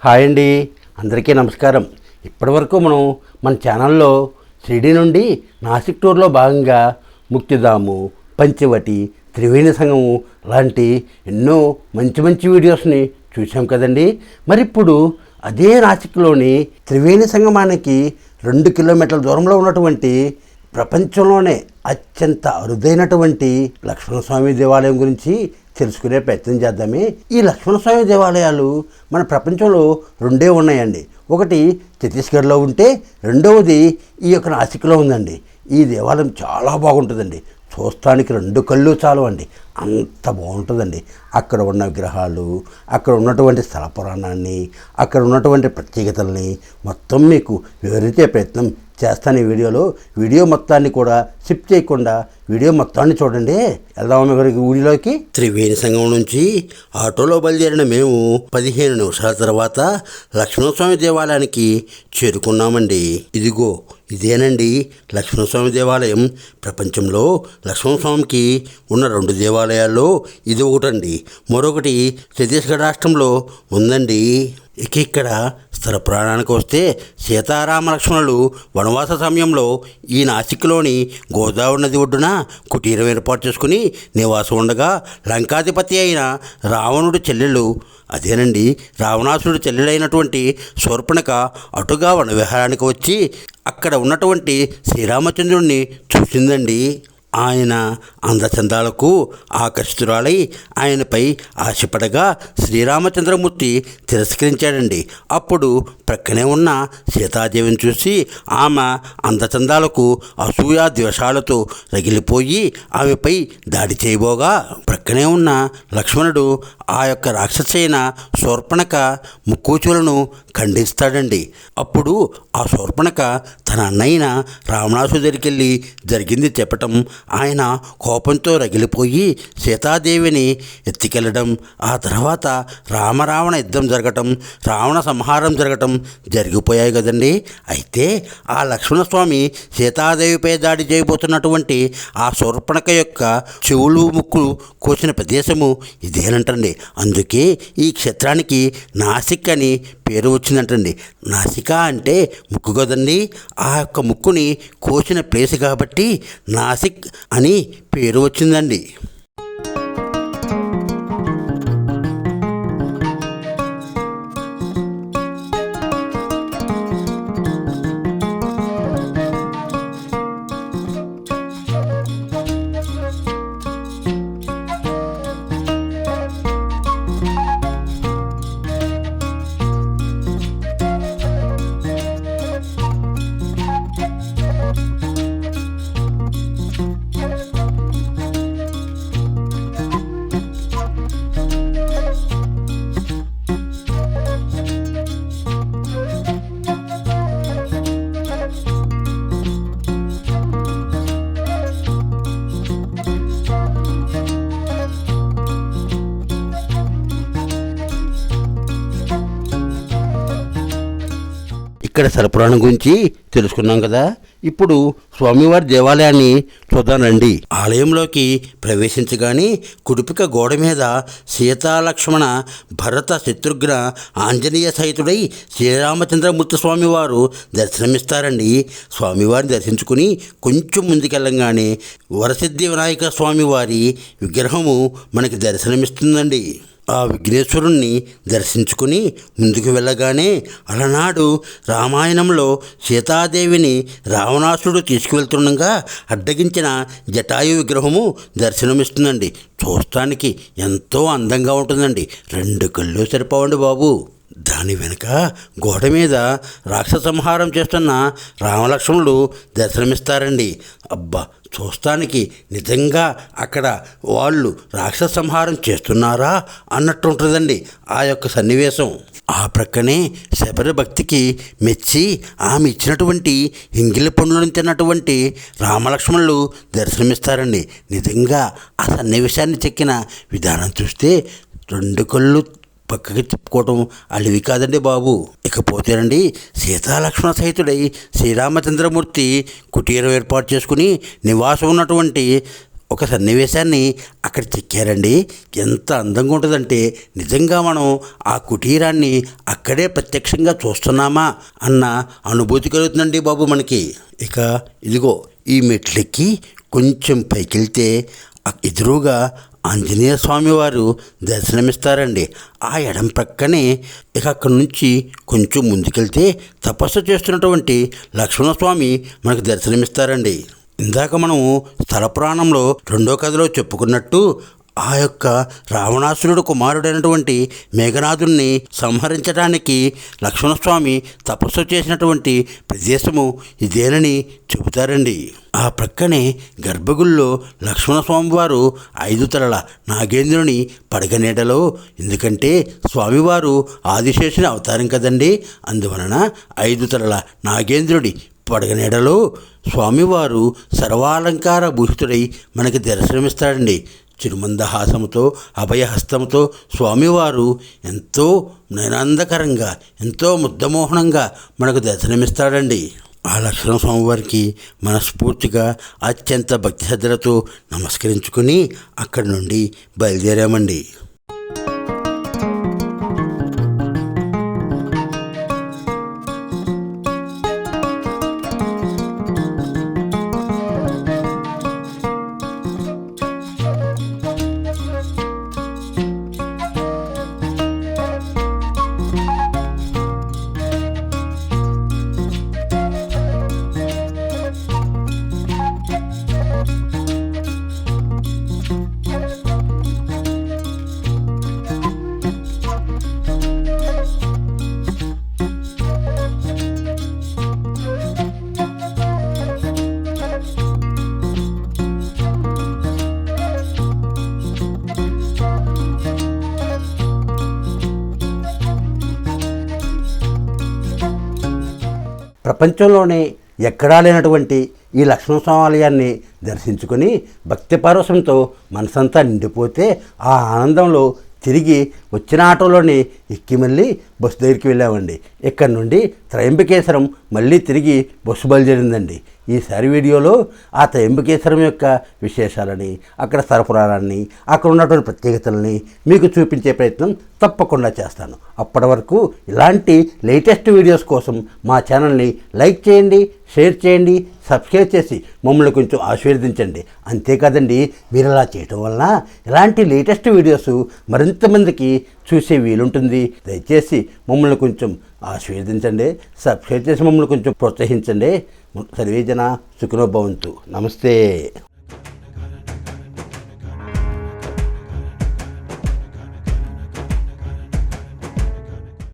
Hi అండి, అందరికీ నమస్కారం. ఇప్పటివరకు మనం మన ఛానల్లో షిరిడి నుండి నాసిక్ టూర్లో భాగంగా ముక్తిధాము, పంచవటి, త్రివేణి సంగమం లాంటి ఎన్నో మంచి మంచి వీడియోస్ని చూసాం కదండి. మరి ఇప్పుడు అదే నాసిక్లోని త్రివేణి సంగమానికి 2 కిలోమీటర్ల దూరంలో ఉన్నటువంటి ప్రపంచంలోనే అత్యంత అరుదైనటువంటి లక్ష్మణస్వామి దేవాలయం గురించి తెలుసుకునే ప్రయత్నం చేద్దామే. ఈ లక్ష్మణస్వామి దేవాలయాలు మన ప్రపంచంలో 2 ఉన్నాయండి. ఒకటి ఛత్తీస్గఢ్లో ఉంటే రెండవది ఈ యొక్క నాసిక్లో ఉందండి. ఈ దేవాలయం చాలా బాగుంటుందండి. చూస్తానికి 2 కళ్ళు చాలు అండి, అంత బాగుంటుందండి. అక్కడ ఉన్న విగ్రహాలు, అక్కడ ఉన్నటువంటి స్థల పురాణాన్ని, అక్కడ ఉన్నటువంటి ప్రత్యేకతల్ని మొత్తం మీకు వివరించే ప్రయత్నం చేస్తాను ఈ వీడియోలో. వీడియో మొత్తాన్ని కూడా స్కిప్ చేయకుండా వీడియో మొత్తాన్ని చూడండి. వెళ్దాము ఊరిలోకి. త్రివేణి సంగమం నుంచి ఆటోలో బయలుదేరిన మేము 15 నిమిషాల తర్వాత లక్ష్మణస్వామి దేవాలయానికి చేరుకున్నామండి. ఇదిగో ఇదేనండి లక్ష్మణస్వామి దేవాలయం. ప్రపంచంలో లక్ష్మణస్వామికి ఉన్న 2 దేవాలయాల్లో ఇది ఒకటండి. మరొకటి ఛత్తీస్గఢ్ రాష్ట్రంలో ఉందండి. ఇక్కడ స్థల పురాణానికి వస్తే సీతారామ లక్ష్మణులు వనవాస సమయంలో ఈ నాసిక్లోని గోదావరి నది ఒడ్డున కుటీరం ఏర్పాటు చేసుకుని నివాసం ఉండగా లంకాధిపతి అయిన రావణుడి చెల్లెళ్ళు, అదేనండి రావణాసురుడి చెల్లెలైనటువంటి శూర్పణఖ అటుగా వనవిహారానికి వచ్చి అక్కడ ఉన్నటువంటి శ్రీరామచంద్రుడిని చూసిందండి. ఆయన అందచందాలకు ఆకర్షితురాలై ఆయనపై ఆశపడగా శ్రీరామచంద్రమూర్తి తిరస్కరించాడండి. అప్పుడు ప్రక్కనే ఉన్న సీతాదేవిని చూసి ఆమె అందచందాలకు అసూయా ద్వేషాలతో రగిలిపోయి ఆమెపై దాడి చేయబోగా ప్రక్కనే ఉన్న లక్ష్మణుడు ఆ యొక్క రాక్షసైన శూర్పణఖ ముక్కుచులను ఖండిస్తాడండి. అప్పుడు ఆ శూర్పణఖ తన అన్నయ్యన రావణాసుడి దగ్గరికి వెళ్ళి జరిగింది చెప్పటం, ఆయన కోపంతో రగిలిపోయి సీతాదేవిని ఎత్తికెళ్ళడం, ఆ తర్వాత రామరావణ యుద్ధం జరగటం, రావణ సంహారం జరగటం జరిగిపోయాయి కదండి. అయితే ఆ లక్ష్మణస్వామి సీతాదేవిపై దాడి చేయబోతున్నటువంటి ఆ శూర్పణఖ యొక్క చెవులు ముక్కు కోసిన ప్రదేశము ఇదేనంటండి. అందుకే ఈ క్షేత్రానికి నాసిక్ అని పేరు వచ్చిందంటండి. నాసిక అంటే ముక్కు కదండి. ఆ యొక్క ముక్కుని కోసిన ప్లేస్ కాబట్టి నాసిక్ అని పేరు వచ్చిందండి. ఇక్కడ స్థలపురాణం గురించి తెలుసుకున్నాం కదా. ఇప్పుడు స్వామివారి దేవాలయాన్ని చూద్దానండి. ఆలయంలోకి ప్రవేశించగానే కుడిపిక గోడ మీద సీతాలక్ష్మణ భరత శత్రుఘ్న ఆంజనేయ సహితుడై శ్రీరామచంద్రమూర్తి స్వామివారు దర్శనమిస్తారండి. స్వామివారిని దర్శించుకుని కొంచెం ముందుకెళ్ళంగానే వరసిద్ధి వినాయక స్వామివారి విగ్రహము మనకి దర్శనమిస్తుందండి. ఆ విఘ్నేశ్వరుణ్ణి దర్శించుకుని ముందుకు వెళ్ళగానే అలనాడు రామాయణంలో సీతాదేవిని రావణాసురుడు తీసుకువెళ్తుండగా అడ్డగించిన జటాయు విగ్రహము దర్శనమిస్తుందండి. చూస్తానికి ఎంతో అందంగా ఉంటుందండి. 2 కళ్ళు సరిపోవండి బాబు. దాని వెనుక గోడ మీద రాక్షస సంహారం చేస్తున్న రామలక్ష్మణులు దర్శనమిస్తారండి. అబ్బా, చూస్తానికి నిజంగా అక్కడ వాళ్ళు రాక్షస సంహారం చేస్తున్నారా అన్నట్టు ఉంటుందండి ఆ యొక్క సన్నివేశం. ఆ ప్రక్కనే శబరి భక్తికి మెచ్చి ఆమె ఇచ్చినటువంటి ఇంగిలి పండ్లను తిన్నటువంటి రామలక్ష్మణులు దర్శనమిస్తారండి. నిజంగా ఆ సన్నివేశాన్ని చెక్కిన విధానం చూస్తే 2 కళ్ళు పక్కకి తిప్పుకోవటం అలివి కాదండి బాబు. ఇకపోతేనండి సీతాలక్ష్మణ సహితుడై శ్రీరామచంద్రమూర్తి కుటీరం ఏర్పాటు చేసుకుని నివాసం ఉన్నటువంటి ఒక సన్నివేశాన్ని అక్కడ చెక్కారండి. ఎంత అందంగా ఉంటుందంటే నిజంగా మనం ఆ కుటీరాన్ని అక్కడే ప్రత్యక్షంగా చూస్తున్నామా అన్న అనుభూతి కలుగుతుందండి బాబు మనకి. ఇక ఇదిగో ఈ మెట్లెక్కి కొంచెం పైకి వెళ్తే ఎదురుగా ఆంజనేయ స్వామి వారు దర్శనమిస్తారండి. ఆ ఎడం ప్రక్కనే ఇక అక్కడి నుంచి కొంచెం ముందుకెళ్తే తపస్సు చేస్తున్నటువంటి లక్ష్మణస్వామి మనకు దర్శనమిస్తారండి. ఇందాక మనము స్థల పురాణంలో 2వ కథలో చెప్పుకున్నట్టు ఆ యొక్క రావణాసురుడు కుమారుడైనటువంటి మేఘనాథుణ్ణి సంహరించడానికి లక్ష్మణస్వామి తపస్సు చేసినటువంటి ప్రదేశము ఇదేనని చెబుతారండి. ఆ ప్రక్కనే గర్భగుడిలో లక్ష్మణస్వామి వారు 5 తలల నాగేంద్రుని పడగనీడలో, ఎందుకంటే స్వామివారు ఆదిశేషుని అవతారం కదండి, అందువలన 5 తలల నాగేంద్రుడి పడగనీడలో స్వామివారు సర్వాలంకార భూషితుడై మనకి దర్శనమిస్తాడండి. చిరుమందహాసముతో అభయహస్తముతో స్వామివారు ఎంతో నయనాందకరంగా ఎంతో ముద్దమోహనంగా మనకు దర్శనమిస్తాడండి. ఆ లక్ష్మణ స్వామివారికి మనస్ఫూర్తిగా అత్యంత భక్తి శ్రద్ధలతో నమస్కరించుకుని అక్కడి నుండి బయలుదేరామండి. ప్రపంచంలోనే ఎక్కడా లేనటువంటి ఈ లక్ష్మణస్వామి ఆలయాన్ని దర్శించుకొని భక్తి పారవశ్యంతో మనసంతా నిండిపోతే ఆ ఆనందంలో తిరిగి వచ్చిన ఆటోలోని ఎక్కి మళ్ళీ బస్సు దగ్గరికి వెళ్ళామండి. ఇక్కడి నుండి త్రయంబకేశ్వరం మళ్ళీ తిరిగి బస్సు బయలుదేరిందండి. ఈసారి వీడియోలో ఆ త్రయంబకేశ్వరం యొక్క విశేషాలని, అక్కడ సరఫరాలని, అక్కడ ఉన్నటువంటి ప్రత్యేకతలని మీకు చూపించే ప్రయత్నం తప్పకుండా చేస్తాను. అప్పటి వరకు ఇలాంటి లేటెస్ట్ వీడియోస్ కోసం మా ఛానల్ని లైక్ చేయండి, షేర్ చేయండి, సబ్స్క్రైబ్ చేసి మమ్మల్ని కొంచెం ఆశీర్వదించండి. అంతేకాదండి, మీరు అలా చేయటం వలన ఇలాంటి లేటెస్ట్ వీడియోస్ మరింతమందికి చూసే వీలుంటుంది. దయచేసి మమ్మల్ని కొంచెం ఆశీర్వదించండి, సబ్స్క్రైబ్ చేసి మమ్మల్ని కొంచెం ప్రోత్సహించండి. సర్వే జన సుఖినో భవంతు. నమస్తే.